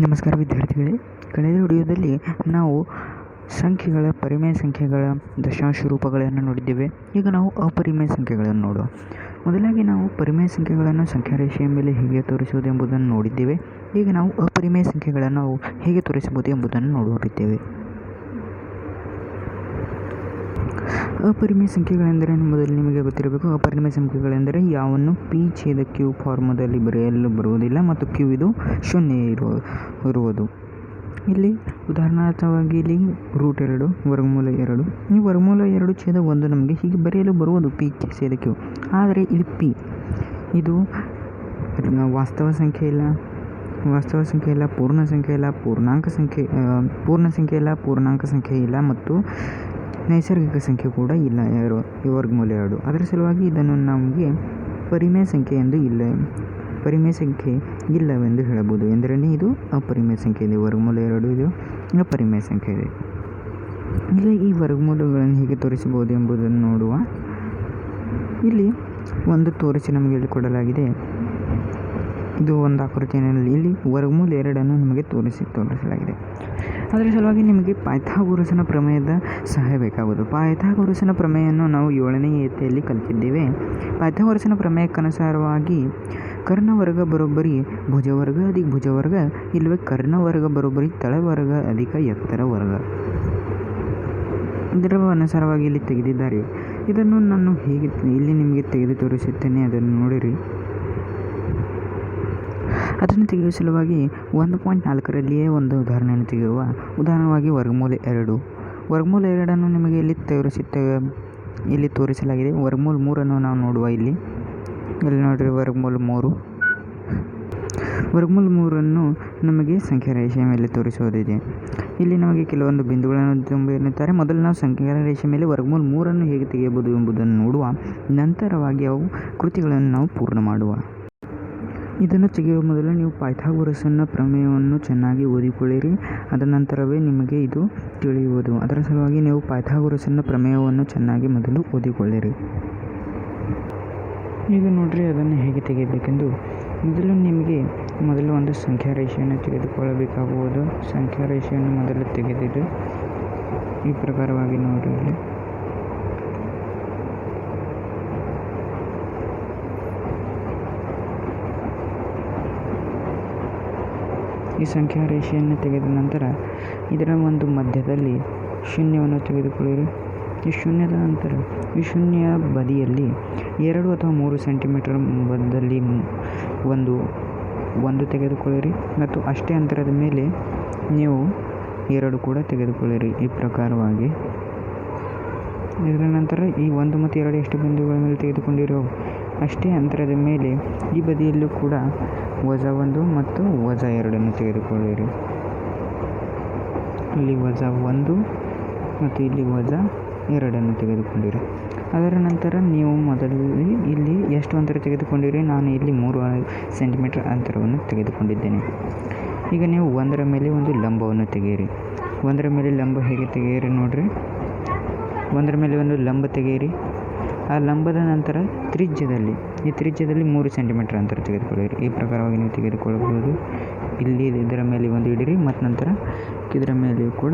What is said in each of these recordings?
ನಮಸ್ಕಾರ ವಿದ್ಯಾರ್ಥಿಗಳೇ, ಕಳೆದ ವಿಡಿಯೋದಲ್ಲಿ ನಾವು ಪರಿಮೇಯ ಸಂಖ್ಯೆಗಳ ದಶಾಂಶ ರೂಪಗಳನ್ನು ನೋಡಿದ್ದೇವೆ. ಈಗ ನಾವು ಅಪರಿಮೇಯ ಸಂಖ್ಯೆಗಳನ್ನು ನೋಡುವ. ಮೊದಲಾಗಿ ನಾವು ಪರಿಮೇಯ ಸಂಖ್ಯೆಗಳನ್ನು ಸಂಖ್ಯಾರೇಷೆಯ ಮೇಲೆ ಹೇಗೆ ತೋರಿಸುವುದು ಎಂಬುದನ್ನು ನೋಡಿದ್ದೇವೆ. ಈಗ ನಾವು ಅಪರಿಮೇಯ ಸಂಖ್ಯೆಗಳನ್ನು ನಾವು ಹೇಗೆ ತೋರಿಸಬಹುದು ಎಂಬುದನ್ನು ನೋಡುತ್ತಿದ್ದೇವೆ. ಅಪರಿಮೇಯ ಸಂಖ್ಯೆಗಳೆಂದರೆ ಮೊದಲು ನಿಮಗೆ ಗೊತ್ತಿರಬೇಕು. ಅಪರಿಮೇಯ ಸಂಖ್ಯೆಗಳೆಂದರೆ ಯಾವನ್ನು ಪಿ ಛೇದ ಕ್ಯೂ ಫಾರ್ಮದಲ್ಲಿ ಬರೆಯಲು ಬರುವುದಿಲ್ಲ ಮತ್ತು ಕ್ಯೂ ಇದು ಶೂನ್ಯ ಇರುವುದು. ಇಲ್ಲಿ ಉದಾಹರಣಾರ್ಥವಾಗಿ ಇಲ್ಲಿ √2 ವರ್ಗಮೂಲ 2. ಈ ವರ್ಗಮೂಲ 2 ಛೇದ 1 ನಮಗೆ ಹೀಗೆ ಬರೆಯಲು ಬರುವುದು ಪಿ ಛೇದ ಕ್ಯೂ. ಆದರೆ ಇಲ್ಲಿ ಪಿ ಇದು ವಾಸ್ತವ ಸಂಖ್ಯೆ ಇಲ್ಲ, ಪೂರ್ಣ ಸಂಖ್ಯೆ ಇಲ್ಲ, ಪೂರ್ಣಾಂಕ ಸಂಖ್ಯೆ ಇಲ್ಲ ಮತ್ತು ನೈಸರ್ಗಿಕ ಸಂಖ್ಯೆ ಕೂಡ ಇಲ್ಲ. ಈ ವರ್ಗಮೂಲ 2 ಅದರ ಸಲುವಾಗಿ ಇದನ್ನು ನಮಗೆ ಪರಿಮೇಯ ಸಂಖ್ಯೆ ಇಲ್ಲವೆಂದು ಹೇಳಬಹುದು. ಎಂದರೆ ಇದು ಅಪರಿಮೇಯ ಸಂಖ್ಯೆ ಇದೆ. ವರ್ಗಮೂಲ 2 ಇದು ಅಪರಿಮೇಯ ಸಂಖ್ಯೆ ಇದೆ. ಇಲ್ಲಿ ಈ ವರ್ಗಮೂಲಗಳನ್ನು ಹೇಗೆ ತೋರಿಸಬಹುದು ಎಂಬುದನ್ನು ನೋಡುವ. ಇಲ್ಲಿ ಒಂದು ತೋರಿಸಿ ನಮಗೆ ಇಲ್ಲಿ ಕೊಡಲಾಗಿದೆ. ಇದು ಒಂದು ಆಕೃತಿಯಲ್ಲಿ ಇಲ್ಲಿ ವರ್ಗಮೂಲ 2 ನಮಗೆ ತೋರಿಸಲಾಗಿದೆ. ಅದರ ಸಲುವಾಗಿ ನಿಮಗೆ ಪೈಥಾಗೋರಸನ ಪ್ರಮೇಯದ ಸಹಾಯ ಬೇಕಾಗುವುದು. ಪೈಥಾಗೋರಸನ ಪ್ರಮೇಯವನ್ನು ನಾವು 7ನೇ ಇಯತ್ತೆಯಲ್ಲಿ ಕಲಿತಿದ್ದೇವೆ. ಪೈಥಾಗೋರಸನ ಪ್ರಮೇಯಕ್ಕನುಸಾರವಾಗಿ ಕರ್ಣವರ್ಗ ಬರೋಬ್ಬರಿ ಭುಜವರ್ಗ ಅಧಿಕ ಭುಜವರ್ಗ, ಇಲ್ಲವೇ ಕರ್ಣವರ್ಗ ಬರೋಬ್ಬರಿ ತಳವರ್ಗ ಅಧಿಕ ಎತ್ತರ ವರ್ಗ. ಇದರ ಅನುಸಾರವಾಗಿ ಇಲ್ಲಿ ತೆಗೆದಿದ್ದಾರೆ. ಇದನ್ನು ನಾನು ಹೇಗೆ ಇಲ್ಲಿ ನಿಮಗೆ ತೆಗೆದು ತೋರಿಸುತ್ತೇನೆ, ಅದನ್ನು ನೋಡಿರಿ. ಅದನ್ನು ತೆಗೆಯುವ ಸಲುವಾಗಿ 1.4ರಲ್ಲಿಯೇ ಒಂದು ಉದಾಹರಣೆಯನ್ನು ತೆಗೆಯುವ. ಉದಾಹರಣವಾಗಿ ವರ್ಗಮೂಲ 2 ನಿಮಗೆ ಇಲ್ಲಿ ತೋರಿಸಲಾಗಿದೆ. ವರ್ಗಮೂಲ 3 ನಾವು ನೋಡುವ. ಇಲ್ಲಿ ನೋಡಿರಿ ವರ್ಗಮೂಲ 3 ನಮಗೆ ಸಂಖ್ಯಾರೇಷೆಯ ಮೇಲೆ ತೋರಿಸುವುದಿದೆ. ಇಲ್ಲಿ ನಮಗೆ ಕೆಲವೊಂದು ಬಿಂದುಗಳನ್ನು ತುಂಬಿರುತ್ತಾರೆ. ಮೊದಲು ನಾವು ಸಂಖ್ಯಾರೇಷೆಯ ಮೇಲೆ ವರ್ಗಮೂಲ 3 ಹೇಗೆ ತೆಗೆಯಬಹುದು ಎಂಬುದನ್ನು ನೋಡುವ. ನಂತರವಾಗಿ ಅವು ಕೃತಿಗಳನ್ನು ನಾವು ಪೂರ್ಣ ಮಾಡುವ. ಇದನ್ನು ತೆಗೆಯುವ ಮೊದಲು ನೀವು ಪೈಥಾಗೋರಸನ ಪ್ರಮೇಯವನ್ನು ಚೆನ್ನಾಗಿ ಓದಿಕೊಳ್ಳಿರಿ. ಅದ ನಂತರವೇ ನಿಮಗೆ ಇದು ತಿಳಿಯುವುದು. ಅದರ ಸಲುವಾಗಿ ನೀವು ಪೈಥಾಗೋರಸನ ಪ್ರಮೇಯವನ್ನು ಚೆನ್ನಾಗಿ ಮೊದಲು ಓದಿಕೊಳ್ಳಿರಿ. ಈಗ ನೋಡ್ರಿ ಅದನ್ನು ಹೇಗೆ ತೆಗೆಯಬೇಕೆಂದು. ಮೊದಲು ಒಂದು ಸಂಖ್ಯಾರೇಷೆಯನ್ನು ತೆಗೆದುಕೊಳ್ಳಬೇಕಾಗುವುದು. ಸಂಖ್ಯಾರೇಷೆಯನ್ನು ಮೊದಲು ತೆಗೆದಿದ್ದು ಈ ಪ್ರಕಾರವಾಗಿ ನೋಡ್ರಿ. ಇಲ್ಲಿ ಈ ಸಂಖ್ಯಾರೇಷೆಯನ್ನು ತೆಗೆದ ನಂತರ ಇದರ ಒಂದು ಮಧ್ಯದಲ್ಲಿ ಶೂನ್ಯವನ್ನು ತೆಗೆದುಕೊಳ್ಳಿರಿ. ಈ ಶೂನ್ಯದ ನಂತರ ಈ ಶೂನ್ಯ ಬದಿಯಲ್ಲಿ 2 ಅಥವಾ 3 ಸೆಂಟಿಮೀಟರ್ ಬದಿಯಲ್ಲಿ ಒಂದು ತೆಗೆದುಕೊಳ್ಳಿರಿ ಮತ್ತು ಅಷ್ಟೇ ಅಂತರದ ಮೇಲೆ ನೀವು 2 ಕೂಡ ತೆಗೆದುಕೊಳ್ಳಿರಿ. ಈ ಪ್ರಕಾರವಾಗಿ ಇದರ ನಂತರ ಈ 1 ಮತ್ತು 2 ಎಷ್ಟು ಬಿಂದುಗಳ ಮೇಲೆ ತೆಗೆದುಕೊಂಡಿರೋ ಅಷ್ಟೇ ಅಂತರದ ಮೇಲೆ ಈ ಬದಿಯಲ್ಲೂ ಕೂಡ -1 ಮತ್ತು -2 ತೆಗೆದುಕೊಳ್ಳಿರಿ. ಇಲ್ಲಿ -1 ಮತ್ತು ಇಲ್ಲಿ -2 ತೆಗೆದುಕೊಂಡಿರಿ. ಅದರ ನಂತರ ನೀವು ಮೊದಲು ಇಲ್ಲಿ ಎಷ್ಟು ಅಂತರ ತೆಗೆದುಕೊಂಡಿರಿ? ನಾನು ಇಲ್ಲಿ 3 ಸೆಂಟಿಮೀಟರ್ ಅಂತರವನ್ನು ತೆಗೆದುಕೊಂಡಿದ್ದೇನೆ. ಈಗ ನೀವು 1ರ ಮೇಲೆ ಒಂದು ಲಂಬವನ್ನು ತೆಗೆಯಿರಿ. 1ರ ಮೇಲೆ ಲಂಬ ಹೇಗೆ ತೆಗೆಯಿರಿ ನೋಡ್ರಿ. 1ರ ಮೇಲೆ ಒಂದು ಲಂಬ ತೆಗೆಯಿರಿ. ಆ ಲಂಬದ ನಂತರ ತ್ರಿಜ್ಯದಲ್ಲಿ 3 ಸೆಂಟಿಮೀಟರ್ ಅಂತರ ತೆಗೆದುಕೊಳ್ಳಿರಿ. ಈ ಪ್ರಕಾರವಾಗಿ ನೀವು ತೆಗೆದುಕೊಳ್ಳಬಹುದು. ಇದರ ಮೇಲೆ ಒಂದು ಇಡಿರಿ ಮತ್ತು ನಂತರ ಇದರ ಮೇಲೆಯೂ ಕೂಡ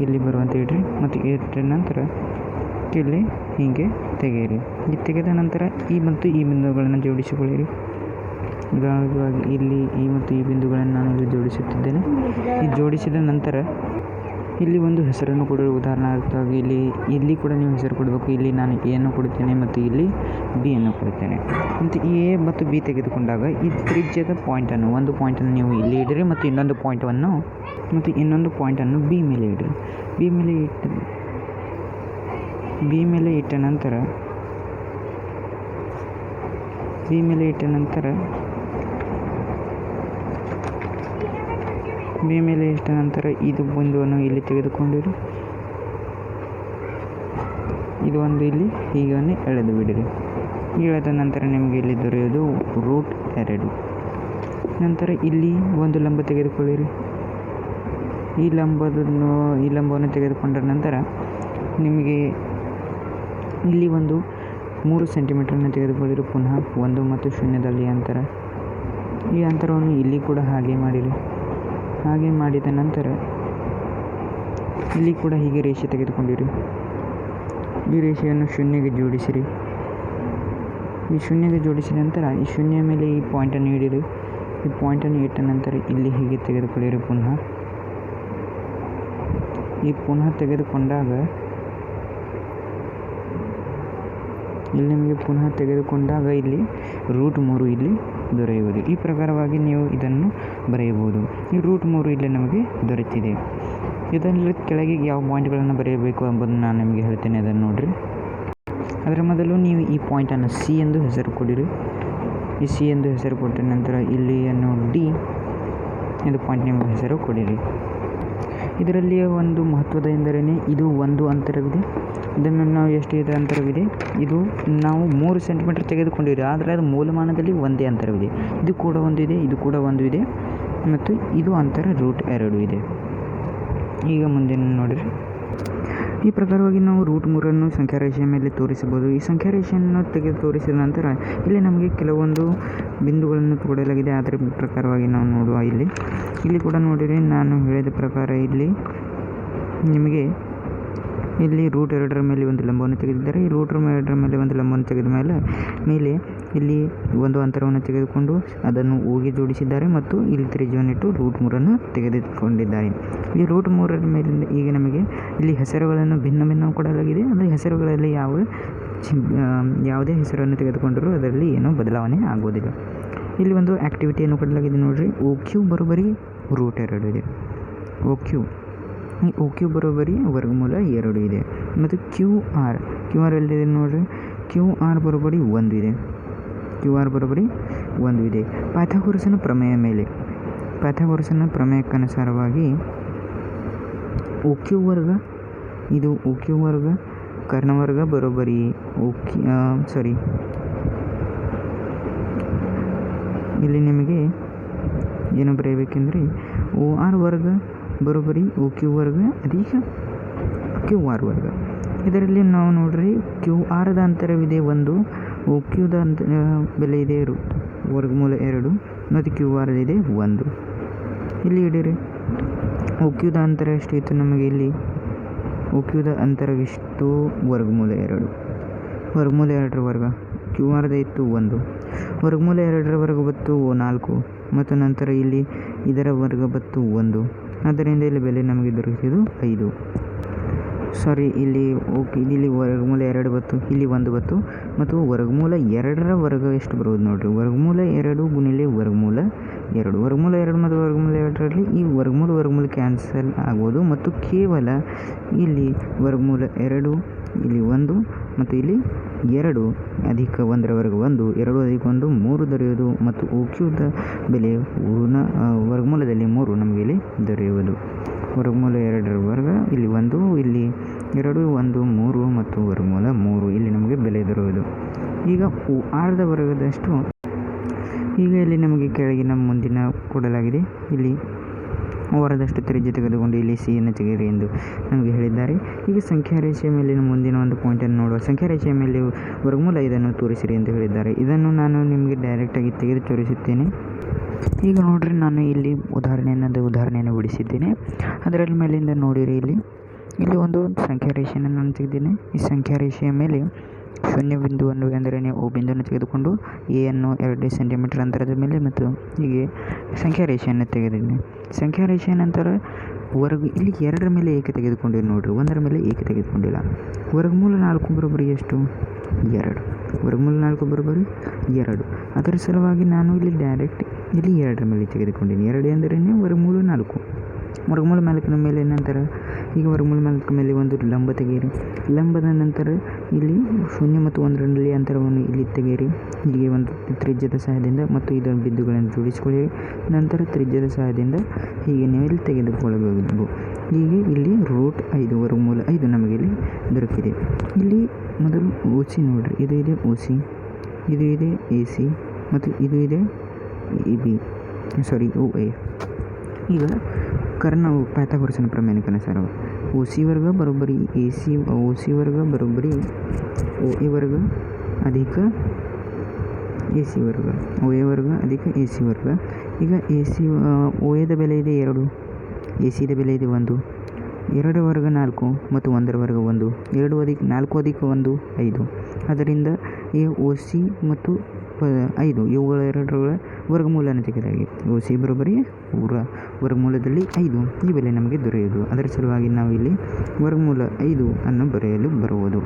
ಇಲ್ಲಿ ಬರುವಂತೆ ಇಡ್ರಿ ಮತ್ತು ಇಟ್ಟ ನಂತರ ಇಲ್ಲಿ ಹೀಗೆ ತೆಗೆಯಿರಿ. ಈ ತೆಗೆದ ನಂತರ ಈ ಬಿಂದುಗಳನ್ನು ಜೋಡಿಸಿಕೊಳ್ಳಿರಿ. ಉದಾಹರಣೆಗಾಗಿ ಇಲ್ಲಿ ಈ ಬಿಂದುಗಳನ್ನು ನಾನು ಇಲ್ಲಿ ಜೋಡಿಸುತ್ತಿದ್ದೇನೆ. ಈ ಜೋಡಿಸಿದ ನಂತರ ಇಲ್ಲಿ ಒಂದು ಹೆಸರನ್ನು ಕೊಡಿ. ಉದಾಹರಣಾರ್ಥವಾಗಿ ಇಲ್ಲಿ ಕೂಡ ನೀವು ಹೆಸರು ಕೊಡಬೇಕು. ಇಲ್ಲಿ ನಾನು ಎ ಅನ್ನು ಕೊಡುತ್ತೇನೆ ಮತ್ತು ಇಲ್ಲಿ ಬಿ ಅನ್ನು ಕೊಡುತ್ತೇನೆ. ಮತ್ತು ಎ ಮತ್ತು ಬಿ ತೆಗೆದುಕೊಂಡಾಗ ಈ ತ್ರಿಜ್ಯದ ಒಂದು ಪಾಯಿಂಟನ್ನು ನೀವು ಇಲ್ಲಿ ಇಡಿರಿ ಮತ್ತು ಇನ್ನೊಂದು ಪಾಯಿಂಟನ್ನು ಬಿ ಮೇಲೆ ಇಡಿರಿ. ಬಿ ಮೇಲೆ ಇಟ್ಟ ನಂತರ ಇದು ಬಿಂದುವನ್ನು ಇಲ್ಲಿ ತೆಗೆದುಕೊಂಡಿರಿ. ಇದು ಒಂದು ಇಲ್ಲಿ ಹೀಗೆ ಎಳೆದು ಬಿಡಿರಿ. ಎಳೆದ ನಂತರ ನಿಮಗೆ ಇಲ್ಲಿ ದೊರೆಯೋದು √2. ನಂತರ ಇಲ್ಲಿ ಒಂದು ಲಂಬ ತೆಗೆದುಕೊಳ್ಳಿರಿ. ಈ ಲಂಬವನ್ನು ತೆಗೆದುಕೊಂಡ ನಂತರ ನಿಮಗೆ ಇಲ್ಲಿ ಒಂದು 3 ಸೆಂಟಿಮೀಟರನ್ನು ತೆಗೆದುಕೊಳ್ಳಿರಿ. ಪುನಃ 1 ಮತ್ತು 0ದಲ್ಲಿ ಅಂತರ ಈ ಅಂತರವನ್ನು ಇಲ್ಲಿ ಕೂಡ ಹಾಗೆ ಮಾಡಿರಿ. ಹಾಗೆ ಮಾಡಿದ ನಂತರ ಇಲ್ಲಿ ಕೂಡ ಹೀಗೆ ರೇಷೆ ತೆಗೆದುಕೊಂಡಿರಿ. ಈ ರೇಷೆಯನ್ನು ಶೂನ್ಯಗೆ ಜೋಡಿಸಿರಿ. ಈ ಶೂನ್ಯಗೆ ಜೋಡಿಸಿದ ನಂತರ ಈ ಶೂನ್ಯ ಮೇಲೆ ಈ ಪಾಯಿಂಟನ್ನು ಇಡಿರಿ. ಈ ಪಾಯಿಂಟನ್ನು ಇಟ್ಟ ನಂತರ ಇಲ್ಲಿ ಹೀಗೆ ತೆಗೆದುಕೊಳ್ಳಿರಿ. ಪುನಃ ತೆಗೆದುಕೊಂಡಾಗ ಇಲ್ಲಿ ನಿಮಗೆ ಪುನಃ ತೆಗೆದುಕೊಂಡಾಗ ಇಲ್ಲಿ √3 ಇಲ್ಲಿ ದೊರೆಯುವುದು. ಈ ಪ್ರಕಾರವಾಗಿ ನೀವು ಇದನ್ನು ಬರೆಯಬಹುದು. ಈ √3 ಇಲ್ಲಿ ನಮಗೆ ದೊರೆತಿದೆ. ಇದರಲ್ಲಿ ಕೆಳಗೆ ಯಾವ ಪಾಯಿಂಟ್ಗಳನ್ನು ಬರೆಯಬೇಕು ಎಂಬುದನ್ನು ನಾನು ನಿಮಗೆ ಹೇಳ್ತೇನೆ. ಅದನ್ನು ನೋಡಿರಿ. ಅದರ ಮೊದಲು ನೀವು ಈ ಪಾಯಿಂಟನ್ನು ಸಿ ಎಂದು ಹೆಸರು ಕೊಡಿರಿ. ಈ ಸಿ ಎಂದು ಹೆಸರು ಕೊಟ್ಟ ನಂತರ ಇಲ್ಲಿಯನ್ನು ಡಿ ಎಂದು ಪಾಯಿಂಟ್ ನಿಮಗೆ ಹೆಸರು ಕೊಡಿರಿ. ಇದರಲ್ಲಿಯ ಒಂದು ಮಹತ್ವದ ಎಂದರೆ ಇದು ಒಂದು ಅಂತರವಿದೆ. ಇದನ್ನು ನಾವು ಎಷ್ಟು ಇದೆ ಅಂತರವಿದೆ, ಇದು ನಾವು 3 ಸೆಂಟಿಮೀಟರ್ ತೆಗೆದುಕೊಂಡಿರಿ. ಆದರೆ ಅದು ಮೂಲಮಾನದಲ್ಲಿ ಒಂದೇ ಅಂತರವಿದೆ. ಇದು ಕೂಡ ಒಂದು ಇದೆ, ಇದು ಕೂಡ ಒಂದು ಇದೆ ಮತ್ತು ಇದು ಅಂತರ √2 ಇದೆ. ಈಗ ಮುಂದಿನ ನೋಡಿರಿ. ಈ ಪ್ರಕಾರವಾಗಿ ನಾವು √3 ಸಂಖ್ಯಾರೇಷೆಯ ಮೇಲೆ ತೋರಿಸಬಹುದು. ಈ ಸಂಖ್ಯಾರೇಷೆಯನ್ನು ತೆಗೆದು ತೋರಿಸಿದ ನಂತರ ಇಲ್ಲಿ ನಮಗೆ ಕೆಲವೊಂದು ಬಿಂದುಗಳನ್ನು ಕೊಡಲಾಗಿದೆ. ಅದರ ಪ್ರಕಾರವಾಗಿ ನಾವು ನೋಡುವ. ಇಲ್ಲಿ ಕೂಡ ನೋಡಿರಿ, ನಾನು ಹೇಳಿದ ಪ್ರಕಾರ ಇಲ್ಲಿ ನಿಮಗೆ ಇಲ್ಲಿ √2 ಮೇಲೆ ಒಂದು ಲಂಬವನ್ನು ತೆಗೆದಿದ್ದಾರೆ. ಈ √2 ಮೇಲೆ ಒಂದು ಲಂಬವನ್ನು ತೆಗೆದ ಮೇಲೆ ಇಲ್ಲಿ ಒಂದು ಅಂತರವನ್ನು ತೆಗೆದುಕೊಂಡು ಅದನ್ನು ಓಗೆ ಜೋಡಿಸಿದ್ದಾರೆ ಮತ್ತು ಇಲ್ಲಿ ತ್ರಿಜ್ಯವನ್ನಿಟ್ಟು √3 ತೆಗೆದುಕೊಂಡಿದ್ದಾರೆ. ಈ √3 ಮೇಲಿಂದ ಈಗ ನಮಗೆ ಇಲ್ಲಿ ಹೆಸರುಗಳನ್ನು ಭಿನ್ನ ಕೊಡಲಾಗಿದೆ. ಅಂದರೆ ಹೆಸರುಗಳಲ್ಲಿ ಯಾವುದೇ ಹೆಸರನ್ನು ತೆಗೆದುಕೊಂಡರೂ ಅದರಲ್ಲಿ ಏನೂ ಬದಲಾವಣೆ ಆಗುವುದಿಲ್ಲ. ಇಲ್ಲಿ ಒಂದು ಆ್ಯಕ್ಟಿವಿಟಿಯನ್ನು ಕೊಡಲಾಗಿದೆ ನೋಡಿರಿ. OQ ಬರೋಬ್ಬರಿ √2 ಇದೆ. ಈ OQ ಬರೋಬ್ಬರಿ √2 ಇದೆ. ಮತ್ತು QR ಎಲ್ಲಿದೆ ನೋಡಿರಿ. QR ಬರೋಬ್ಬರಿ 1 ಇದೆ. ಪಾಯ್ಥಾಗೋರಸನ ಪ್ರಮೇಯಕ್ಕನುಸಾರವಾಗಿ OQ ವರ್ಗ ಕರ್ಣವರ್ಗ ಬರೋಬ್ಬರಿ ಇಲ್ಲಿ ನಿಮಗೆ ಏನು ಬರೆಯಬೇಕೆಂದರೆ OR ವರ್ಗ ಬರೋಬ್ಬರಿ OQ ವರ್ಗ ಅಧಿಕ QR ವರ್ಗ. ಇದರಲ್ಲಿ ನಾವು ನೋಡ್ರಿ, QRದ ಅಂತರವಿದೆ 1, OQದ ಬೆಲೆ ಇದೆ √2 ಮತ್ತು QR ಇದೆ 1. ಇಲ್ಲಿ ಇಡಿರಿ. OQದ ಅಂತರ ಎಷ್ಟು ಇತ್ತು ನಮಗೆ ಇಲ್ಲಿ? OQದ ಅಂತರವಿಷ್ಟು √2 ವರ್ಗ. QRದ ಇತ್ತು 1. √2 ವರ್ಗ ಬತ್ತು 4 ಮತ್ತು ನಂತರ ಇಲ್ಲಿ ಇದರ ವರ್ಗ ಬತ್ತು 1. ಆದ್ದರಿಂದ ಇಲ್ಲಿ ಬೆಲೆ ನಮಗೆ ದೊರಕಿದ್ದು 5. ಇಲ್ಲಿ √2 ಬತ್ತು, ಇಲ್ಲಿ 1 ಬತ್ತು ಮತ್ತು √2ರ ವರ್ಗ ಎಷ್ಟು ಬರುವುದು ನೋಡಿರಿ. √2 ಗುಣಿಲೆ √2 ಮತ್ತು √2ರಲ್ಲಿ ಈ ವರ್ಗಮೂಲ ಕ್ಯಾನ್ಸಲ್ ಆಗುವುದು ಮತ್ತು ಕೇವಲ ಇಲ್ಲಿ √2 ಇಲ್ಲಿ 1 ಮತ್ತು ಇಲ್ಲಿ 2 ಅಧಿಕ 1ರ ವರ್ಗ 1, 2 ಅಧಿಕ 1 3 ದೊರೆಯುವುದು ಮತ್ತು OQದ ಬೆಲೆ ವರ್ಗಮೂಲದಲ್ಲಿ 3 ನಮಗೆ ಇಲ್ಲಿ ದೊರೆಯುವುದು. √2ರ ವರ್ಗ ಇಲ್ಲಿ 1, ಇಲ್ಲಿ 2, 1, 3 ಮತ್ತು ವರ್ಗಮೂಲ 3 ಇಲ್ಲಿ ನಮಗೆ ಬೆಲೆ ದೊರೆಯುವುದು. ಈಗ ORದ ವರ್ಗದಷ್ಟು ಈಗ ಇಲ್ಲಿ ನಮಗೆ ಕೆಳಗಿನ ಮುಂದಿನ ಕೊಡಲಾಗಿದೆ. ಇಲ್ಲಿ ORದಷ್ಟು ತ್ರಿಜ್ಯ ತೆಗೆದುಕೊಂಡು ಇಲ್ಲಿ ಸಿಯನ್ನು ತೆಗೆಯಿರಿ ಎಂದು ನಮಗೆ ಹೇಳಿದ್ದಾರೆ. ಈಗ ಸಂಖ್ಯಾರೇಷೆಯ ಮೇಲಿನ ಮುಂದಿನ ಒಂದು ಪಾಯಿಂಟನ್ನು ನೋಡುವ. ಸಂಖ್ಯಾರೇಷೆಯ ಮೇಲೆ ವರ್ಗಮೂಲ ಇದನ್ನು ತೋರಿಸಿರಿ ಎಂದು ಹೇಳಿದ್ದಾರೆ. ಇದನ್ನು ನಾನು ನಿಮಗೆ ಡೈರೆಕ್ಟಾಗಿ ತೆಗೆದು ತೋರಿಸುತ್ತೇನೆ. ಈಗ ನೋಡಿರಿ, ನಾನು ಇಲ್ಲಿ ಉದಾಹರಣೆಯನ್ನು ಬಿಡಿಸಿದ್ದೇನೆ. ಅದರ ಮೇಲಿಂದ ನೋಡಿರಿ, ಇಲ್ಲಿ ಒಂದು ಸಂಖ್ಯಾರೇಷೆಯನ್ನು ನಾನು ತೆಗೆದಿದ್ದೇನೆ. ಈ ಸಂಖ್ಯಾರೇಷೆಯ ಮೇಲೆ ಶೂನ್ಯ ಬಿಂದುವನ್ನು ಎಂದರೆ O ಬಿಂದುವನ್ನು ತೆಗೆದುಕೊಂಡು ಎಯನ್ನು 2 ಸೆಂಟಿಮೀಟರ್ ಅಂತರದ ಮೇಲೆ ಮತ್ತು ಹೀಗೆ ಸಂಖ್ಯಾರೇಷೆಯನ್ನು ತೆಗೆದಿದ್ದೇನೆ. ಸಂಖ್ಯಾರೇಷೆಯ ನಂತರ ಇಲ್ಲಿ 2ರ ಮೇಲೆ ಏಕೆ ತೆಗೆದುಕೊಂಡಿರಿ ನೋಡಿರಿ, 1ರ ಮೇಲೆ ಏಕೆ ತೆಗೆದುಕೊಂಡಿಲ್ಲ. ವರ್ಗಮೂಲ 4 ಬರೋಬ್ಬರಿ ಎಷ್ಟು? 2. ವರ್ಗಮೂಲ 4 ಬರೋಬ್ಬರಿ 2. ಅದರ ಸಲುವಾಗಿ ನಾನು ಇಲ್ಲಿ ಡೈರೆಕ್ಟ್ ಇಲ್ಲಿ 2ರ ಮೇಲೆ ತೆಗೆದುಕೊಂಡಿನಿ. 2 ಎಂದರೆ ವರ್ಗಮೂಲ 4. ವರ್ಗಮೂಲ 4ನ ಮೇಲೆ ನಂತರ ಈಗ ವರ್ಗಮೂಲ 4 ಮೇಲೆ ಒಂದು ಲಂಬ ತೆಗೆಯಿರಿ. ಲಂಬದ ನಂತರ ಇಲ್ಲಿ 0 ಮತ್ತು 1ರಲ್ಲಿ ಅಂತರವನ್ನು ಇಲ್ಲಿ ತೆಗೆಯಿರಿ. ಹೀಗೆ ಒಂದು ತ್ರಿಜ್ಯದ ಸಹಾಯದಿಂದ ಮತ್ತು ಇದರ ಬಿಂದುಗಳನ್ನು ಜೋಡಿಸಿಕೊಳ್ಳಿರಿ. ನಂತರ ತ್ರಿಜ್ಯದ ಸಹಾಯದಿಂದ ಹೀಗೆ ನೀವು ಇಲ್ಲಿ ತೆಗೆದುಕೊಳ್ಳಬಹುದು. ಹೀಗೆ ಇಲ್ಲಿ √5 ವರ್ಗಮೂಲ 5 ನಮಗೆ ಇಲ್ಲಿ ದೊರಕಿದೆ. ಇಲ್ಲಿ ಮೊದಲು OC ನೋಡಿರಿ. ಇದು ಇದೆ OC, ಇದು ಇದೆ AC ಮತ್ತು ಇದು ಇದೆ OA. ಈಗ ಕರ್ಣವು ಪಾಯ್ಥಾಗೋರಸನ ಪ್ರಮೇಯಕ್ಕನುಸಾರ OC ವರ್ಗ ಬರೋಬ್ಬರಿ OC ವರ್ಗ ಬರೋಬ್ಬರಿ OA ವರ್ಗ ಅಧಿಕ ಎ ಸಿ ವರ್ಗ, ಒ ಎ ವರ್ಗ ಅಧಿಕ ಎ ಸಿ ವರ್ಗ. ಈಗ ಎ ಸಿ ಒ ಎದ ಬೆಲೆ ಇದೆ 2, ಎ ಸಿದ ಬೆಲೆ ಇದೆ 1, 2 ವರ್ಗ 4 ಮತ್ತು 1 ವರ್ಗ 1, 2 ಅಧಿಕ 4 ಅಧಿಕ 1 5. ಅದರಿಂದ ಈ ಒ ಸಿ ಮತ್ತು 5 ಇವುಗಳ ಎರಡರ ವರ್ಗಮೂಲವನ್ನು ತೆಗೆದಾಗಿ ಒ ಸಿ ಬರೋಬ್ಬರಿ ವರ್ಗಮೂಲದಲ್ಲಿ 5 ಈ ಬೆಲೆ ನಮಗೆ ದೊರೆಯುವುದು. ಅದರ ಸಲುವಾಗಿ ನಾವು ಇಲ್ಲಿ ವರ್ಗಮೂಲ 5 ಅನ್ನು ಬರೆಯಲು ಬರುವುದು.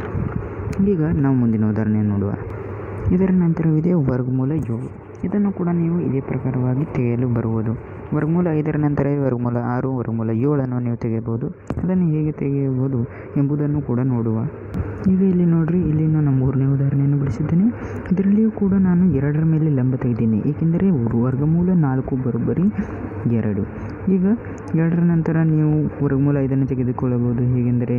ಈಗ ನಾವು ಮುಂದಿನ ಉದಾಹರಣೆಯನ್ನು ನೋಡುವ. ಇದರ ನಂತರವಿದೆ ವರ್ಗಮೂಲ 7. ಇದನ್ನು ಕೂಡ ನೀವು ಇದೇ ಪ್ರಕಾರವಾಗಿ ತೆಗೆಯಲು ಬರುವುದು. ವರ್ಗಮೂಲ 5ರ ನಂತರ ವರ್ಗಮೂಲ 6, ವರ್ಗಮೂಲ 7 ನೀವು ತೆಗೆಯಬಹುದು. ಅದನ್ನು ಹೇಗೆ ತೆಗೆಯಬಹುದು ಎಂಬುದನ್ನು ಕೂಡ ನೋಡುವ. ಈಗ ಇಲ್ಲಿ ನೋಡಿರಿ, ಇಲ್ಲಿ ನಾನು 3ನೇ ಉದಾಹರಣೆಯನ್ನು ಬಿಡಿಸಿದ್ದೇನೆ. ಇದರಲ್ಲಿಯೂ ಕೂಡ ನಾನು 2ರ ಮೇಲೆ ಲಂಬ ತೆಗೆದೀನಿ, ಏಕೆಂದರೆ ವರ್ಗಮೂಲ 4 ಬರೋಬ್ಬರಿ 2. ಈಗ 2ರ ನಂತರ ನೀವು ವರ್ಗಮೂಲ 5ನ್ನು ತೆಗೆದುಕೊಳ್ಳಬಹುದು. ಹೇಗೆಂದರೆ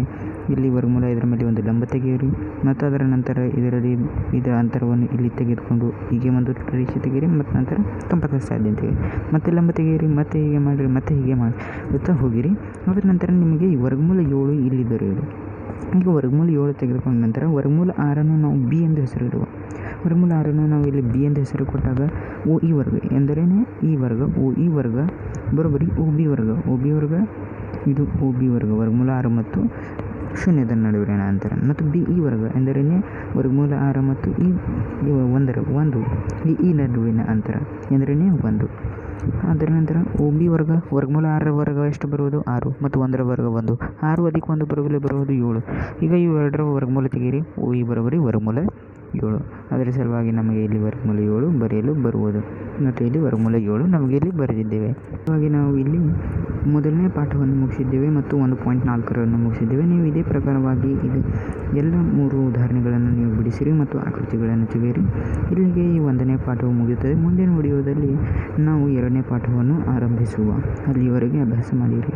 ಇಲ್ಲಿ ವರ್ಗಮೂಲ 5ರ ಮೇಲೆ ಒಂದು ಲಂಬ ತೆಗೆಯಿರಿ ಮತ್ತು ಅದರ ನಂತರ ಇದರ ಅಂತರವನ್ನು ಇಲ್ಲಿ ತೆಗೆದುಕೊಂಡು ಹೀಗೆ ಒಂದು ರೇಷೆ ತೆಗೆಯಿರಿ ಮತ್ತು ನಂತರ ಕಂಪಸ ಸಾಧ್ಯ ತೆಗೆಯಿರಿ, ಮತ್ತೆ ಲಂಬ ತೆಗೆಯಿರಿ, ಮತ್ತೆ ಹೀಗೆ ಮಾಡಿರಿ, ಮತ್ತೆ ಹೀಗೆ ಮಾಡುತ್ತಾ ಹೋಗಿರಿ. ಅದರ ನಂತರ ನಿಮಗೆ ಈ ವರ್ಗಮೂಲ 7 ಇಲ್ಲಿ ದೊರೆಯುವುದು. ಈಗ ವರ್ಗಮೂಲ 7 ತೆಗೆದುಕೊಂಡ ನಂತರ ವರ್ಗಮೂಲ 6ನ್ನು ನಾವು ಬಿ ಎಂದು ಹೆಸರಿಡುವ. ವರ್ಗಮೂಲ 6ನ್ನು ನಾವು ಇಲ್ಲಿ ಬಿ ಎಂದು ಹೆಸರು ಕೊಟ್ಟಾಗ ಒ ಇ ವರ್ಗ ಎಂದರೆ ಈ ವರ್ಗ, ಒ ಇ ವರ್ಗ ಬರೋಬ್ಬರಿ ಒ ಬಿ ವರ್ಗ. ಒ ಬಿ ವರ್ಗ ಇದು ಒ ಬಿ ವರ್ಗ, ವರ್ಗಮೂಲ 6 ಮತ್ತು ಶೂನ್ಯದ ನಡುವಿನ ಅಂತರ. ಮತ್ತು ಬಿ ಇ ವರ್ಗ ಎಂದರೆ ವರ್ಗಮೂಲ 6 ಮತ್ತು ಈ 1 ಈ ನಡುವಿನ ಅಂತರ ಎಂದರೆ 1. ಅದರ ನಂತರ ಒ ಬಿ ವರ್ಗ, ವರ್ಗಮೂಲ 6ರ ವರ್ಗ ಎಷ್ಟು ಬರುವುದು 6 ಮತ್ತು 1ರ ವರ್ಗ 1, 6 ಅಧಿಕ 1 ಬರುವುದು 7. ಈಗ ಇವೆರಡರ ವರ್ಗಮೂಲ ತೆಗೆಯಿರಿ, ಒ ಇ ಬರೋಬ್ಬರಿ ವರ್ಗಮೂಲ 7. ಅದರ ಸಲುವಾಗಿ ನಮಗೆ ಇಲ್ಲಿ ವರ್ಗಮೂಲ 7 ಬರೆಯಲು ಬರುವುದು ಮತ್ತು ಇಲ್ಲಿ ವರ್ಗಮೂಲ 7 ನಮಗೆ ಇಲ್ಲಿ ಬರೆದಿದ್ದೇವೆ. ಹಾಗಾಗಿ ನಾವು ಇಲ್ಲಿ ಮೊದಲನೇ ಪಾಠವನ್ನು ಮುಗಿಸಿದ್ದೇವೆ ಮತ್ತು 1.4 ಮುಗಿಸಿದ್ದೇವೆ. ನೀವು ಇದೇ ಪ್ರಕಾರವಾಗಿ ಇದು ಎಲ್ಲ 3 ಉದಾಹರಣೆಗಳನ್ನು ನೀವು ಬಿಡಿಸಿರಿ ಮತ್ತು ಆಕೃತಿಗಳನ್ನು ತೆಗೆಯಿರಿ. ಇಲ್ಲಿಗೆ ಈ 1ನೇ ಪಾಠವು ಮುಗಿಯುತ್ತದೆ. ಮುಂದಿನ ವಿಡಿಯೋದಲ್ಲಿ ನಾವು 2ನೇ ಪಾಠವನ್ನು ಆರಂಭಿಸುವ. ಅಲ್ಲಿಯವರೆಗೆ ಅಭ್ಯಾಸ ಮಾಡಿರಿ.